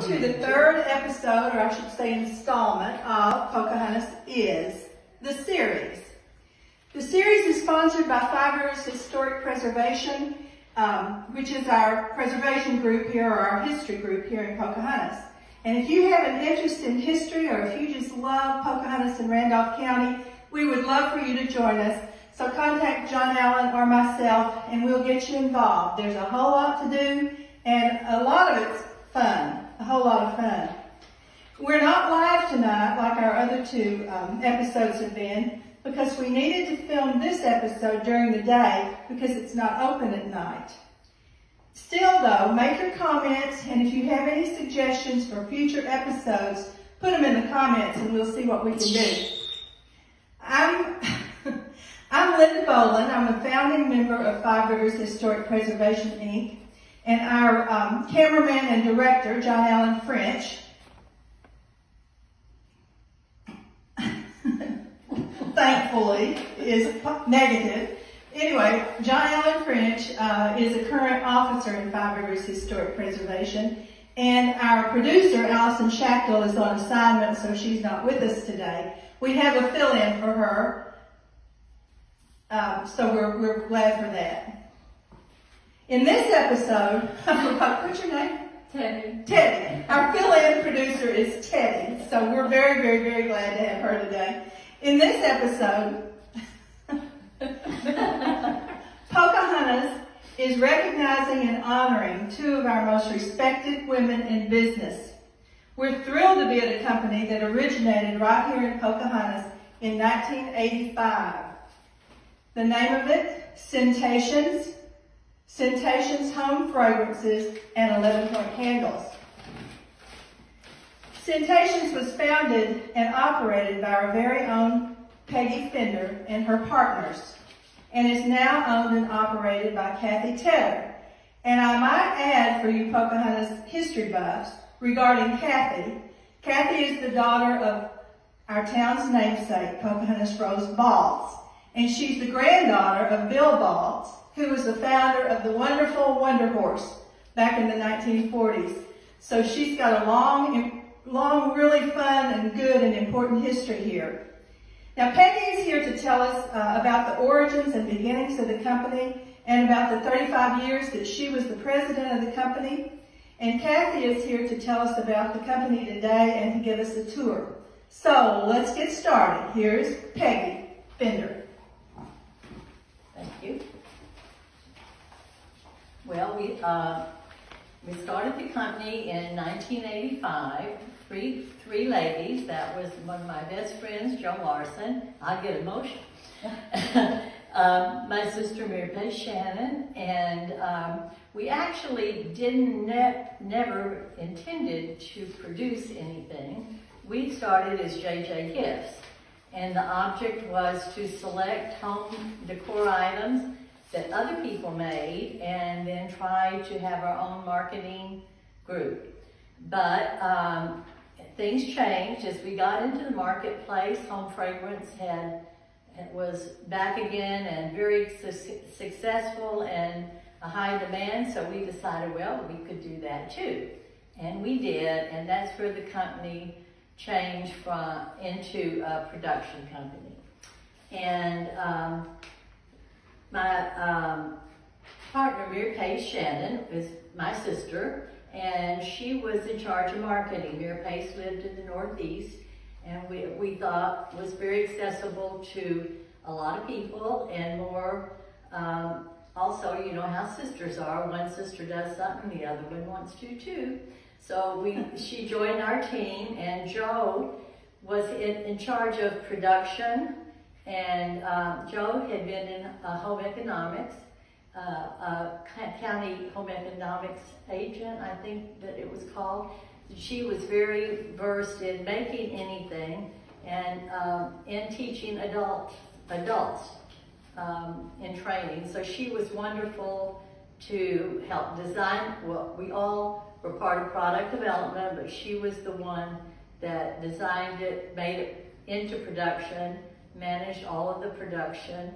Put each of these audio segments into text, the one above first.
Welcome to the third episode, or I should say installment, of Pocahontas Is, the series. The series is sponsored by Five Rivers Historic Preservation, which is our preservation group here, or our history group here in Pocahontas. And if you have an interest in history, or if you just love Pocahontas and Randolph County, we would love for you to join us. So contact John Allen or myself, and we'll get you involved. There's a whole lot to do, and a lot of it's fun, a whole lot of fun. We're not live tonight like our other two episodes have been, because we needed to film this episode during the day because it's not open at night. Still though, make your comments, and if you have any suggestions for future episodes, put them in the comments and we'll see what we can do. I'm Linda Bowlin. I'm a founding member of Five Rivers Historic Preservation, Inc. And our cameraman and director, John Allen French, thankfully, is negative. Anyway, John Allen French is a current officer in Five Rivers Historic Preservation. And our producer, Allison Schachtel, is on assignment, so she's not with us today. We have a fill-in for her, so we're glad for that. In this episode, what's your name? Teddy. Teddy. Our fill-in producer is Teddy, so we're very, very, very glad to have her today. In this episode, Pocahontas is recognizing and honoring two of our most respected women in business. We're thrilled to be at a company that originated right here in Pocahontas in 1985. The name of it, Scentations. Scentations Home Fragrances and 11-point Candles. Scentations was founded and operated by our very own Peggy Fender and her partners, and is now owned and operated by Cathy Tedder. And I might add, for you Pocahontas history buffs, regarding Cathy, Cathy is the daughter of our town's namesake, Pocahontas Rose Balls, and she's the granddaughter of Bill Balls, who was the founder of the wonderful Wonder Horse back in the 1940s. So she's got a long, really fun and good and important history here. Now Peggy is here to tell us about the origins and beginnings of the company and about the 35 years that she was the president of the company. And Cathy is here to tell us about the company today and to give us a tour. So let's get started. Here's Peggy Fender. Thank you. Well, we started the company in 1985. Three ladies. That was one of my best friends, Joe Larson. I get emotional. My sister Mary Pay Shannon, and we actually never intended to produce anything. We started as JJ Gifts, and the object was to select home decor items that other people made and then try to have our own marketing group. But things changed as we got into the marketplace. Home fragrance was back again and very successful and a high demand, so we decided, well, we could do that too. And we did, and that's where the company changed into a production company. And my partner, Mary Pace Shannon, is my sister, and she was in charge of marketing. Mary Pace lived in the Northeast, and we thought was very accessible to a lot of people, and more, also, you know how sisters are. One sister does something, the other one wants to too. So she joined our team, and Joe was in charge of production. And Joe had been in home economics, county home economics agent, I think that it was called. She was very versed in making anything and in teaching adults in training. So she was wonderful to help design. Well, we all were part of product development, but she was the one that designed it, made it into production, managed all of the production,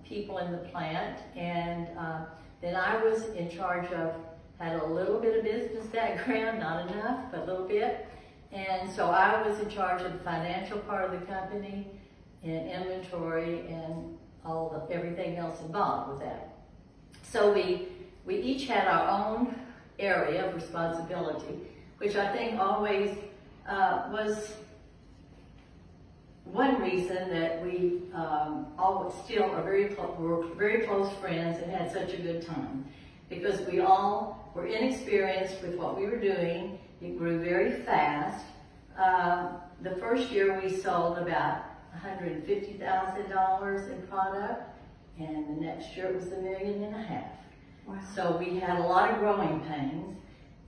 people in the plant, and then I was in charge of, had a little bit of business that background, not enough, but a little bit. And so I was in charge of the financial part of the company and inventory and everything else involved with that. So we each had our own area of responsibility, which I think always was one reason that we always still are were very close friends and had such a good time, because we all were inexperienced with what we were doing. It grew very fast. The first year we sold about $150,000 in product, and the next year it was $1.5 million. Wow. So we had a lot of growing pains,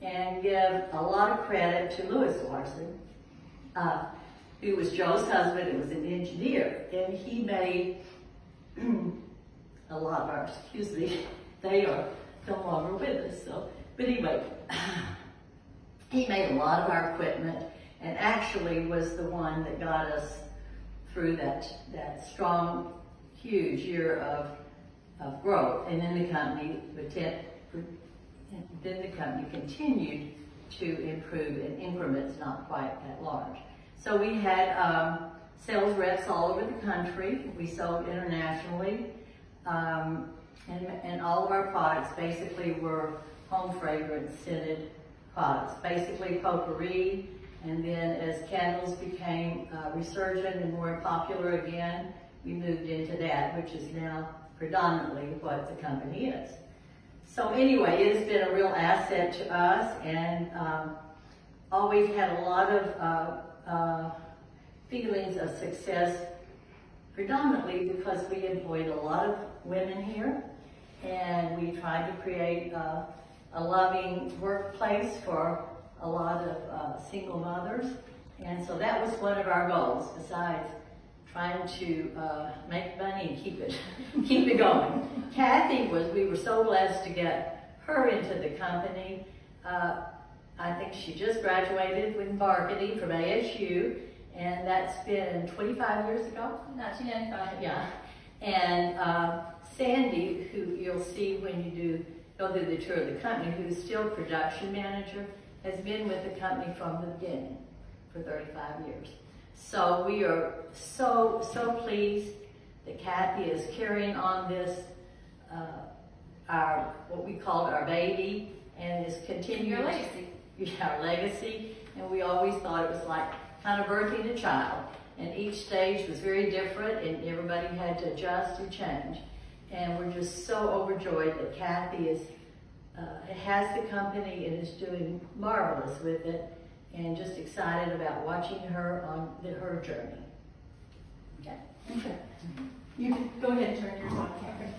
and give a lot of credit to Louis Larson, who was Joe's husband and was an engineer, and he made a lot of our, excuse me, they are no longer with us, so, but anyway, he made a lot of our equipment and actually was the one that got us through that strong, huge year of growth. And then the company continued to improve in increments not quite that large. So we had sales reps all over the country. We sold internationally, and all of our products basically were home fragrance scented products, basically potpourri. And then as candles became resurgent and more popular again, we moved into that, which is now predominantly what the company is. So anyway, it has been a real asset to us, and always had a lot of feelings of success, predominantly because we employed a lot of women here, and we tried to create a loving workplace for a lot of single mothers. And so that was one of our goals, besides trying to make money and keep it going. Cathy we were so blessed to get her into the company. I think she just graduated with marketing from ASU, and that's been 25 years ago? 1995. Yeah. And Sandy, who you'll see when you go through the tour of the company, who's still production manager, has been with the company from the beginning for 35 years. So we are so pleased that Cathy is carrying on this, what we called our baby, and is continuing Your legacy. Our legacy. And we always thought it was like kind of birthing a child, and each stage was very different, and everybody had to adjust and change. And we're just so overjoyed that Cathy has the company and is doing marvelous with it, and just excited about watching her on her journey. Okay. Okay. You can go ahead and turn yours on, Catherine.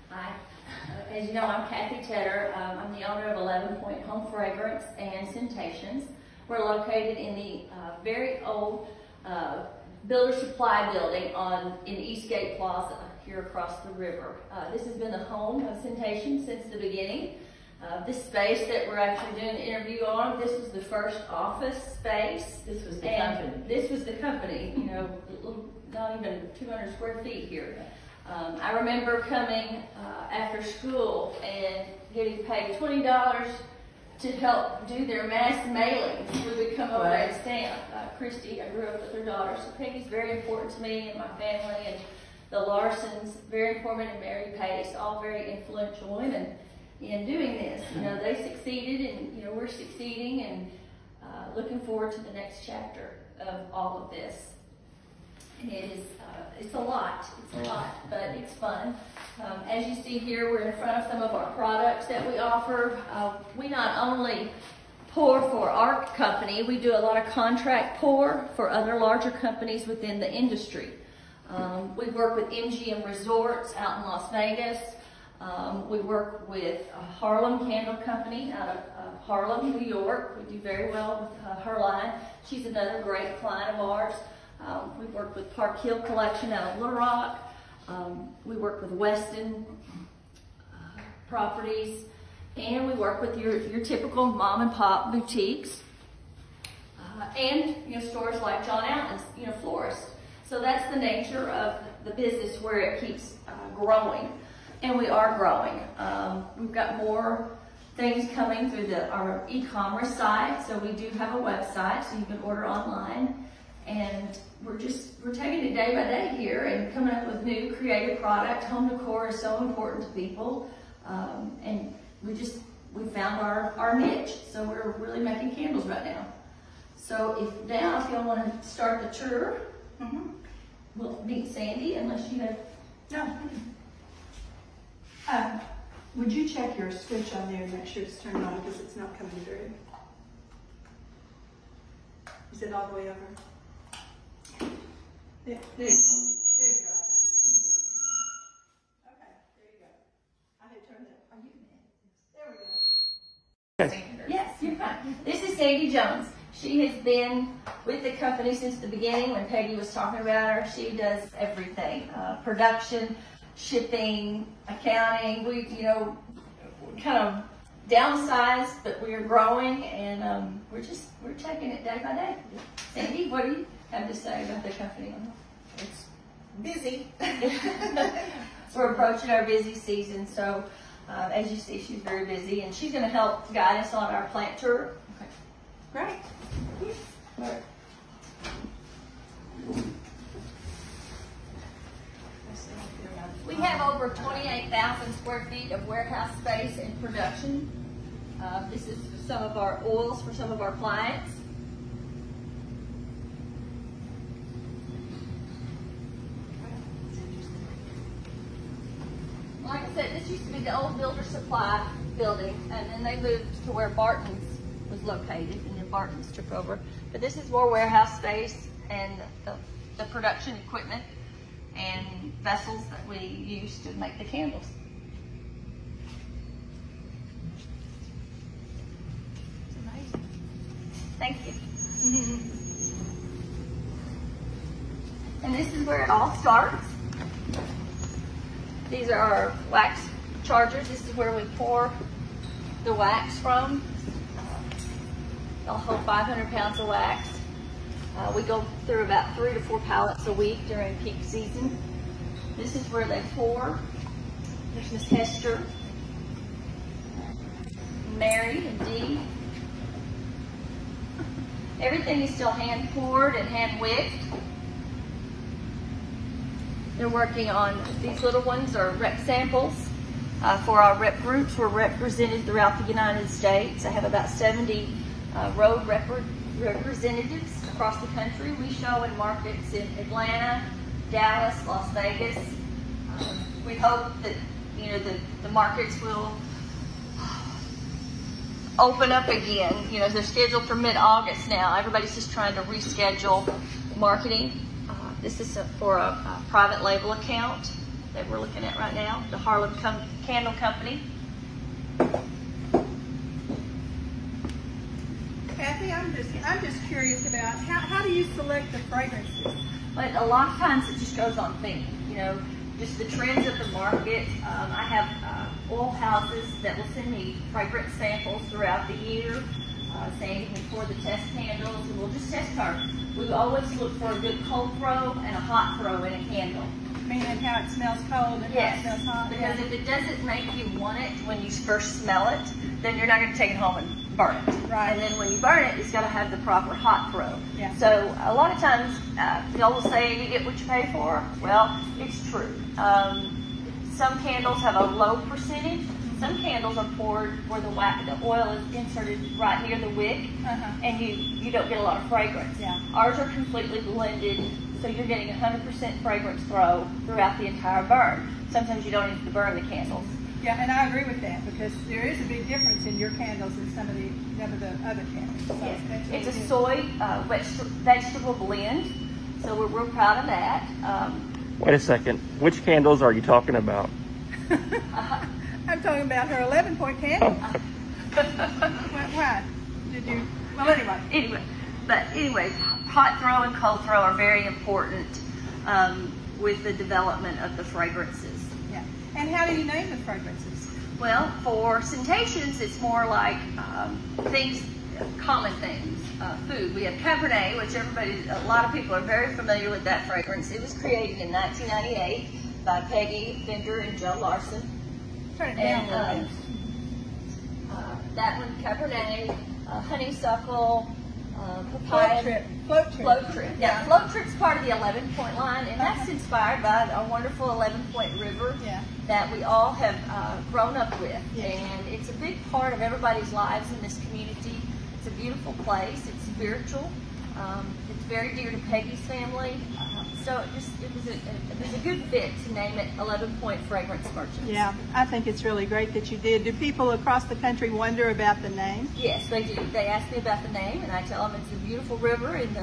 Hi. As you know, I'm Cathy Tedder. I'm the owner of 11 Point Home Fragrance and Scentations. We're located in the very old Builder Supply building in Eastgate Plaza here across the river. This has been the home of Scentations since the beginning. This space that we're actually doing the interview on, this was the first office space. This was the company. This was the company, you know, not even 200 square feet here. I remember coming after school and getting paid $20 to help do their mass mailings. We would come over and stand. Christy, I grew up with her daughter, so Peggy's very important to me and my family, and the Larsons, very important, and Mary Pace, all very influential women in doing this. You know, they succeeded, and you know, we're succeeding, and looking forward to the next chapter of all of this. It's a lot, but it's fun. As you see here, we're in front of some of our products that we offer. We not only pour for our company, we do a lot of contract pour for other larger companies within the industry. We work with MGM Resorts out in Las Vegas. We work with Harlem Candle Company out of Harlem, New York. We do very well with her line. She's another great client of ours. We work with Park Hill Collection out of Little Rock. We work with Weston Properties, and we work with your typical mom and pop boutiques, and you know, stores like John Allen's, you know, florists. So that's the nature of the business where it keeps growing. and we are growing. We've got more things coming through our e-commerce site, so we do have a website, so you can order online. And we're taking it day by day here and coming up with new creative product. Home decor is so important to people, and we found our niche, so we're really making candles right now. So if y'all want to start the tour, we'll meet Sandy, unless you have. No. Would you check your switch on there and make sure it's turned on, because it's not coming through? Is it all the way over? There you go. There you go. Okay, there you go. I had turned it. Are you there? We go. Yes, you're fine. This is Davey Jones. She has been with the company since the beginning. When Peggy was talking about her, she does everything: production, shipping, accounting. We, kind of downsized, but we are growing, and we're taking it day by day. Sandy, what do you have to say about the company? It's busy. We're approaching our busy season, so as you see, she's very busy, and she's going to help guide us on our plant tour. Okay. Great. Right. We have over 28,000 square feet of warehouse space in production. This is some of our oils for some of our clients. Like I said, this used to be the old Builder Supply building, and then they moved to where Barton's was located, and then Barton's took over. But this is more warehouse space and the production equipment and vessels that we use to make the candles. It's amazing. Thank you. And this is where it all starts. These are our wax chargers. This is where we pour the wax from. They'll hold 500 pounds of wax. We go through about 3 to 4 pallets a week during peak season. This is where they pour. There's Miss Hester, Mary, and Dee. Everything is still hand poured and hand wicked. They're working on, these little ones are rep samples for our rep groups. We're represented throughout the United States. I have about 70 road representatives across the country. We show in markets in Atlanta, Dallas, Las Vegas. We hope that the markets will open up again. They're scheduled for mid-August now. Everybody's just trying to reschedule marketing. This is for a private label account that we're looking at right now, the Harlem Candle Company. Cathy, I'm just curious about how do you select the fragrances? But a lot of times it just goes on theme, just the trends of the market. I have oil houses that will send me fragrance samples throughout the year, saying we pour the test candles, and we'll just test our. We always look for a good cold throw and a hot throw in a candle. Meaning how it smells cold and yes, how it smells hot? Because if it doesn't make you want it when you first smell it, then you're not going to take it home and burn it. Right. And then when you burn it, it's got to have the proper hot throw. Yeah. So a lot of times, y'all will say you get what you pay for. Well, it's true. Some candles have a low percentage. Some candles are poured where the oil is inserted right near the wick, and you don't get a lot of fragrance. Yeah. Ours are completely blended, so you're getting 100% fragrance throw throughout the entire burn. Sometimes you don't even have to burn the candles. Yeah, and I agree with that, because there is a big difference in your candles and some of the other candles. So Yes. that's It's a really soy vegetable blend, so we're real proud of that. Wait a second. Which candles are you talking about? I'm talking about her 11-point candle. Why? Did you? Well, anyway. Anyway, hot throw and cold throw are very important with the development of the fragrances. Yeah. And how do you name the fragrances? Well, for Scentations, it's more like common things. Food. We have Cabernet, which a lot of people are very familiar with that fragrance. It was created in 1998 by Peggy Tedder and Joe Larson. Turn it down a little And bit. that one, Cabernet, honeysuckle, papaya. Float trip. Yeah, Float Trip's part of the 11-point line, and that's inspired by a wonderful 11-point river Yeah. that we all have grown up with. Yeah. And it's a big part of everybody's lives in this community. It's a beautiful place. It's spiritual. It's very dear to Peggy's family. So it was a good fit to name it 11-Point Fragrance Merchants. Yeah, I think it's really great that you did. Do people across the country wonder about the name? Yes, they do. They ask me about the name, and I tell them it's a beautiful river in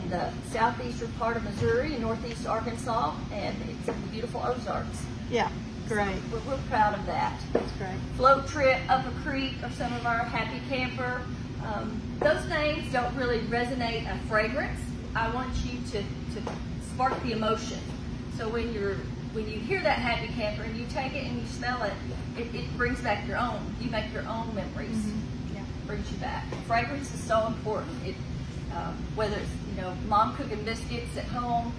the southeastern part of Missouri and northeast Arkansas, and it's in the beautiful Ozarks. Yeah, great. So we're proud of that. That's great. Float Trip, Up a Creek are some of our Happy Camper. Those names don't really resonate a fragrance. I want you to spark the emotion. So when you hear that Happy Camper and you take it and you smell it, it brings back you make your own memories. Mm-hmm. Yeah. Brings you back. Fragrance is so important. Whether it's mom cooking biscuits at home,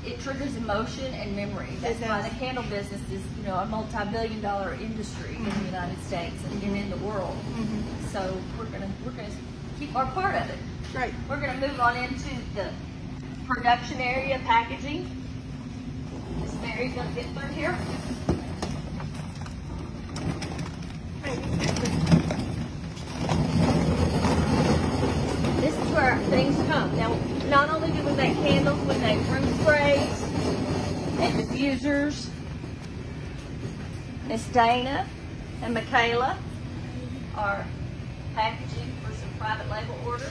it triggers emotion and memory. That's why the candle business is a multi-billion-dollar industry in the United States and in the world. Mm-hmm. So we're gonna keep our part of it. Great. We're gonna move on into the production area, packaging. Miss Mary's gonna get through here. This is where things come. Now, not only do we make candles, we make room sprays and diffusers. Miss Dana and Michaela are packaging for some private label orders.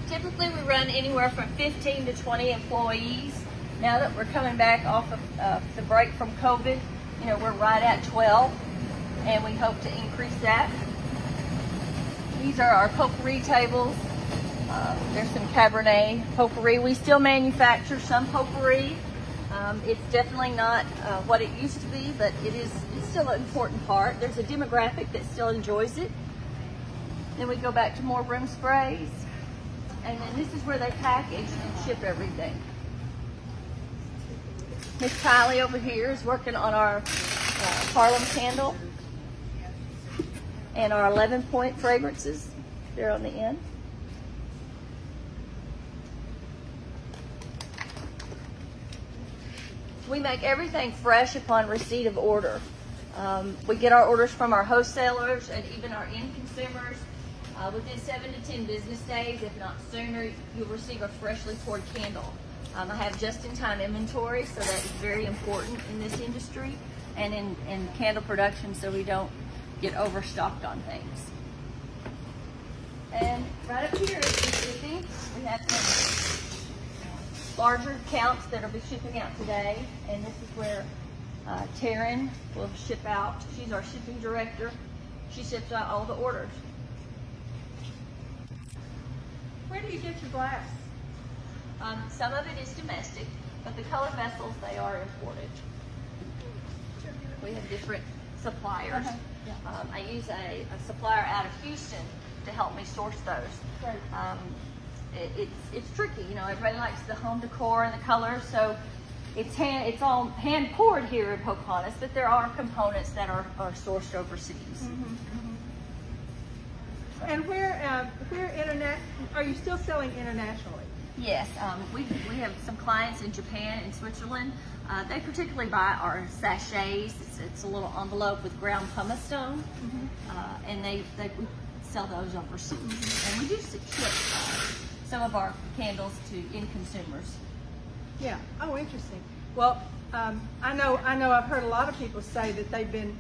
Typically, we run anywhere from 15 to 20 employees. Now that we're coming back off of the break from COVID, we're right at 12, and we hope to increase that. These are our potpourri tables. There's some Cabernet potpourri. We still manufacture some potpourri. It's definitely not what it used to be, but it's still an important part. There's a demographic that still enjoys it. Then we go back to more room sprays. And then this is where they package and ship everything. Miss Kylie over here is working on our Harlem candle and our 11-point fragrances. They're on the end. We make everything fresh upon receipt of order. We get our orders from our wholesalers and even our end consumers. Within 7 to 10 business days, if not sooner, you'll receive a freshly poured candle. I have just-in-time inventory, so that is very important in this industry and in candle production, so we don't get overstocked on things. And right up here is the shipping. We have some larger counts that will be shipping out today, and this is where Taryn will ship out. She's our shipping director. She ships out all the orders. Where do you get your glass? Some of it is domestic, but the colored vessels, they are imported. We have different suppliers. I use a supplier out of Houston to help me source those. It's tricky, everybody likes the home decor and the colors, so it's all hand poured here in Pocahontas, but there are components that are sourced overseas. And where are you still selling internationally? Yes, we have some clients in Japan and Switzerland. They particularly buy our sachets. It's a little envelope with ground pumice stone, and we sell those overseas. And we do ship some of our candles to end consumers. Yeah. Oh, interesting. Well, I know. I've heard a lot of people say that they've been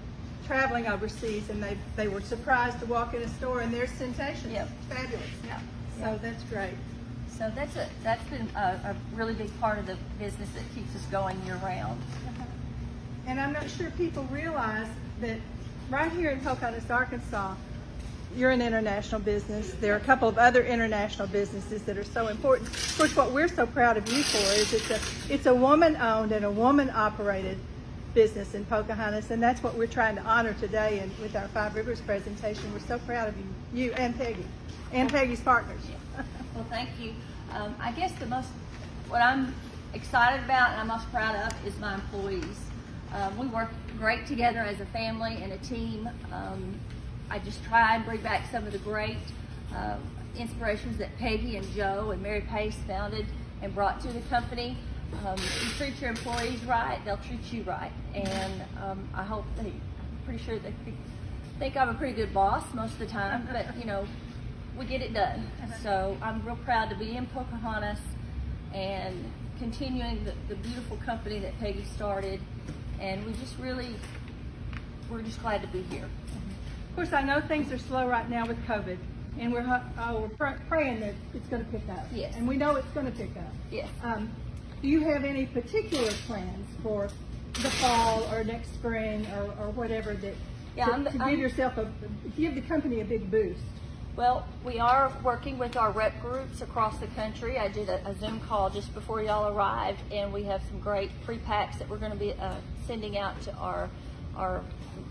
traveling overseas and they were surprised to walk in a store and there's Scentations. Yep. Fabulous. Yeah. So that's great. So that's been a really big part of the business that keeps us going year round. And I'm not sure people realize that right here in Pocahontas, Arkansas, you're an international business. There are a couple of other international businesses that are so important. Of course, what we're so proud of you for is it's a woman-owned and a woman-operated business in Pocahontas, and that's what we're trying to honor today. And with our Five Rivers presentation, we're so proud of you and Peggy, and Peggy's partners. Well, thank you. I guess what I'm excited about and I'm most proud of is my employees. We work great together as a family and a team. I just try and bring back some of the great inspirations that Peggy and Joe and Mary Pace founded and brought to the company. You treat your employees right, they'll treat you right. And I hope I'm pretty sure they think I'm a pretty good boss most of the time, but you know, we get it done. So I'm real proud to be in Pocahontas and continuing the beautiful company that Peggy started. And we're just glad to be here. Of course, I know things are slow right now with COVID, and we're praying that it's going to pick up. Yes. And we know it's going to pick up. Yes. Do you have any particular plans for the fall or next spring or whatever that to give the company a big boost? Well, we are working with our rep groups across the country. I did a Zoom call just before y'all arrived, and we have some great pre-packs that we're going to be sending out to our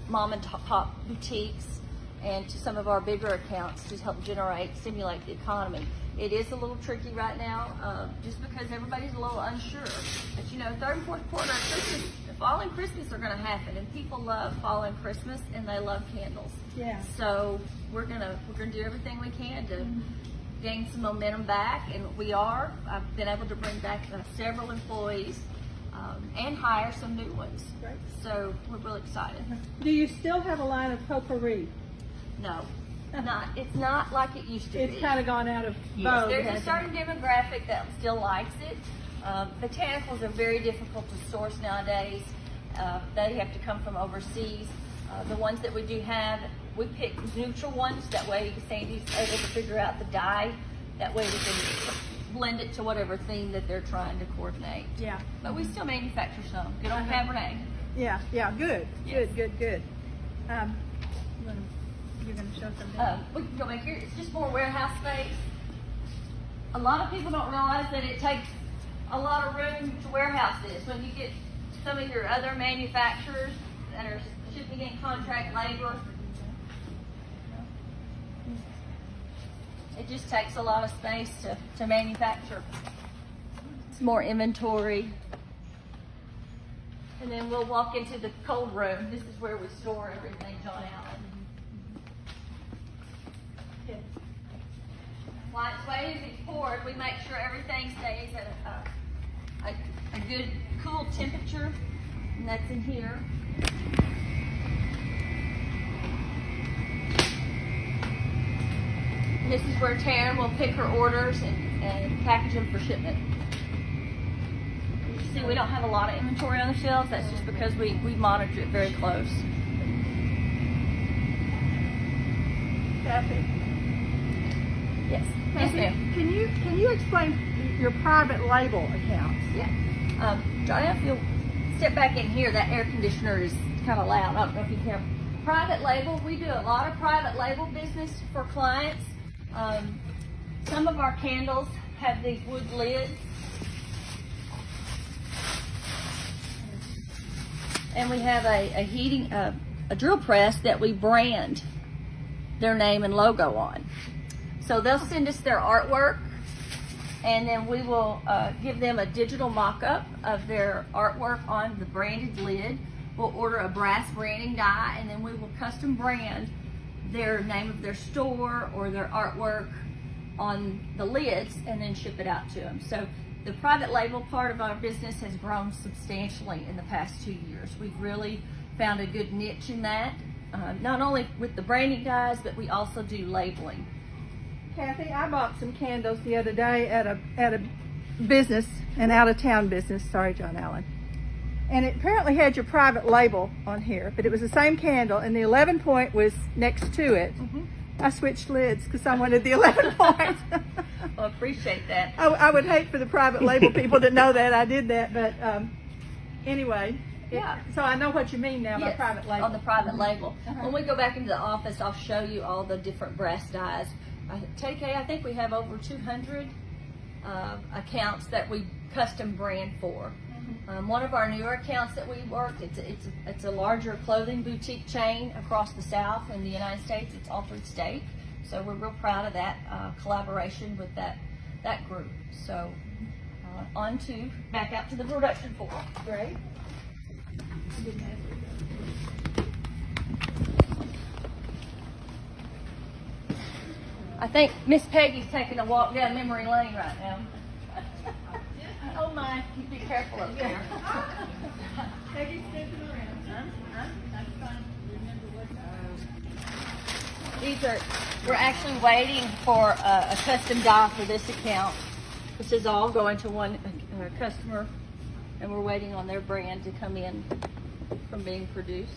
mom and pop boutiques and to some of our bigger accounts to help stimulate the economy. It is a little tricky right now, just because everybody's a little unsure. But you know, third and fourth quarter, fall and Christmas are going to happen, and people love fall and Christmas, and they love candles. Yeah. So we're gonna do everything we can to gain some momentum back, and I've been able to bring back several employees and hire some new ones. Great. So we're really excited. Do you still have a line of potpourri? No. It's not like it used to be. It's kind of gone out of vogue. There's a certain demographic that still likes it. Botanicals are very difficult to source nowadays. They have to come from overseas. The ones that we do have, we pick neutral ones. That way Sandy's able to figure out the dye. That way we can blend it to whatever theme that they're trying to coordinate. Yeah. But we still manufacture some. Good old Cabernet. Yeah, good. Yes. Good. You're going to show something? We can go back here. It's just more warehouse space. A lot of people don't realize that it takes a lot of room to warehouse this. When you get some of your other manufacturers that are shipping in contract labor, it just takes a lot of space to manufacture. It's more inventory. And then we'll walk into the cold room. This is where we store everything, John Allen. While it's waiting to be poured, we make sure everything stays at a good cool temperature, and that's in here. And this is where Taryn will pick her orders and package them for shipment. You see, we don't have a lot of inventory on the shelves. That's just because we monitor it very close. Cathy? Yes. Yes, ma'am. Can you explain your private label accounts? Yeah. Johnny, if you'll step back in here, that air conditioner is kind of loud. I don't know if you can hear. Private label, we do a lot of private label business for clients. Some of our candles have these wood lids. And we have a drill press that we brand their name and logo on. So they'll send us their artwork, and then we will give them a digital mock-up of their artwork on the branded lid. We'll order a brass branding die, and then we will custom brand their name of their store or their artwork on the lids and then ship it out to them. So the private label part of our business has grown substantially in the past 2 years. We've really found a good niche in that, not only with the branding dies, but we also do labeling. Cathy, I bought some candles the other day at a business, an out-of-town business. Sorry, John Allen. And it apparently had your private label on here, but it was the same candle, and the 11 point was next to it. I switched lids because I wanted the 11 point. Well, appreciate that. I would hate for the private label people to know that I did that, but anyway. Yeah. So I know what you mean now by private label. On the private label. When we go back into the office, I'll show you all the different brass dies. I think we have over 200 accounts that we custom brand for. One of our newer accounts that we worked, it's a larger clothing boutique chain across the South in the United States. It's Altered State. So we're real proud of that collaboration with that that group. So on to back out to the production floor. Great. I think Miss Peggy's taking a walk down memory lane right now. Oh my, you be careful up there. Peggy's sniffing around. We're actually waiting for a custom die for this account. This is all going to one customer, and we're waiting on their brand to come in from being produced.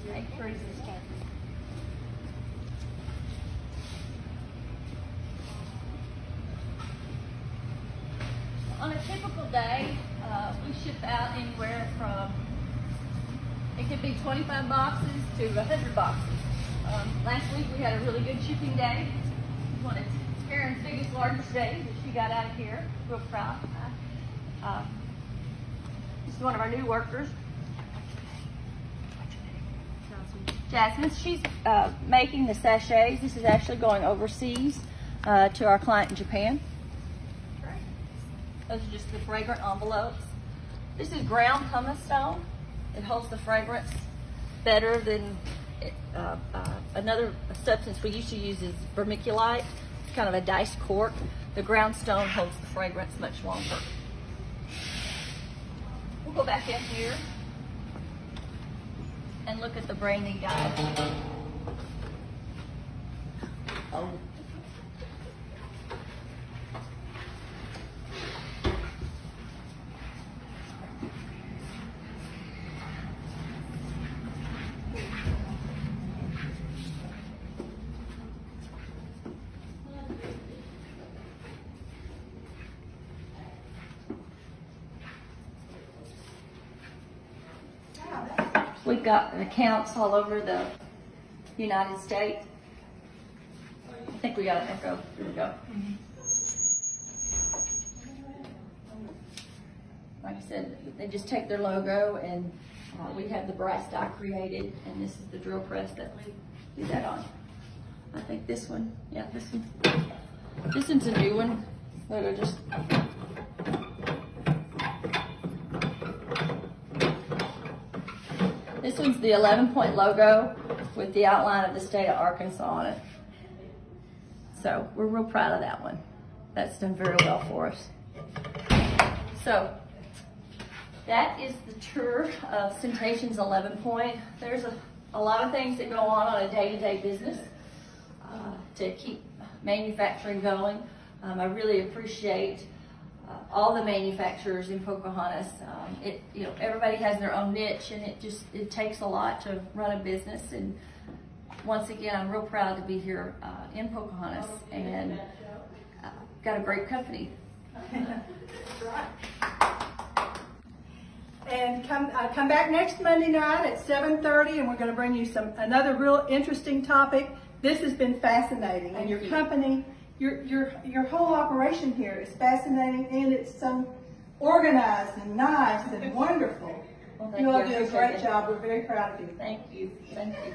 Okay, freeze this, Cathy. On a typical day, we ship out anywhere from, it could be 25 boxes to 100 boxes. Last week we had a really good shipping day. One of Karen's biggest, largest days that she got out of here. Real proud. This is one of our new workers. Jasmine. She's making the sachets. This is actually going overseas to our client in Japan. Those are just the fragrant envelopes. This is ground pumice stone. It holds the fragrance better than another substance we used to use is vermiculite. It's kind of a diced cork. The ground stone holds the fragrance much longer. We'll go back in here and look at the branding guide. Oh. We've got accounts all over the United States. I think we got an echo. Here we go. Like I said, they just take their logo, and we have the brass die created, and this is the drill press that we do that on. I think this one, yeah, this one. This one's a new one. They're just. This one's the 11-point logo with the outline of the state of Arkansas on it. So we're real proud of that one. That's done very well for us. So that is the tour of Scentations 11-point. There's a lot of things that go on a day-to-day business to keep manufacturing going. I really appreciate all the manufacturers in Pocahontas. Everybody has their own niche, and it takes a lot to run a business. And once again, I'm real proud to be here in Pocahontas, and got a great company. That's right. And come back next Monday night at 7:30, and we're going to bring you another real interesting topic. This has been fascinating, and your company. Your whole operation here is fascinating, and it's so organized and nice and wonderful. Well, you all do a great job. We're very proud of you. Thank you. Thank you.